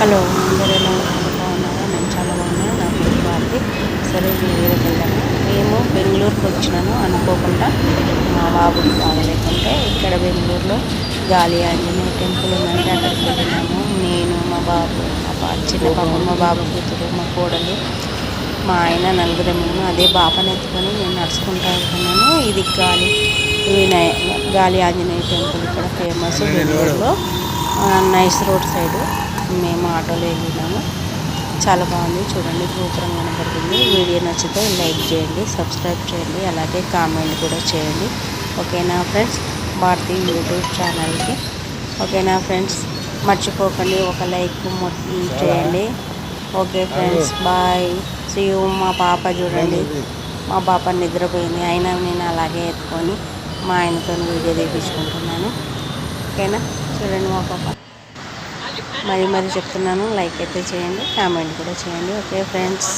Hello, అందరూ ఎలా ఉన్నారు? బాగున్నారా? నేను చాలా బాగున్నాను. నా పేరు భారతి. సరే, వీడియోకి వెళ్దాము. మేము బెంగళూరుకి వచ్చినాను అనుకోకుండా. మా బాబుకి బాగలేకుంటే ఇక్కడ బెంగళూరులో గాలి ఆంజనేయ టెంపుల్ ఉందంటే అక్కడికి వెళ్ళినాము. నేను, మా బాబు, చిన్న పాప, మా బాబు కూతురు, మా కోడలు, మా ఆయన, నలుగురము. అదే బాపని ఎత్తుకొని నేను నడుచుకుంటా వెళ్తున్నాను. ఇది గాలి ఆంజనేయ టెంపుల్ ఇక్కడ ఫేమస్ బెంగళూరులో, నైస్ రోడ్ సైడు. మేము ఆటోలో వెళ్ళినాము. చాలా బాగుంది, చూడండి, గోపురం కనపడుతుంది. వీడియో నచ్చితే లైక్ చేయండి, సబ్స్క్రైబ్ చేయండి, అలాగే కామెంట్ కూడా చేయండి. ఓకేనా ఫ్రెండ్స్? భారతి యూట్యూబ్ ఛానల్కి ఓకేనా ఫ్రెండ్స్? మర్చిపోకండి ఒక లైక్ చేయండి. Okay friends, bye, see you. మా పాప చూడండి, మా పాప నిద్రపోయింది, అయినా నేను అలాగే ఎత్తుకొని మా ఆయనతో వీడియో తీపించుకుంటున్నాను. ఓకేనా? చూడండి మా పాప. మరి చెప్తున్నాను, లైక్ అయితే చేయండి, కామెంట్ కూడా చేయండి. Okay friends.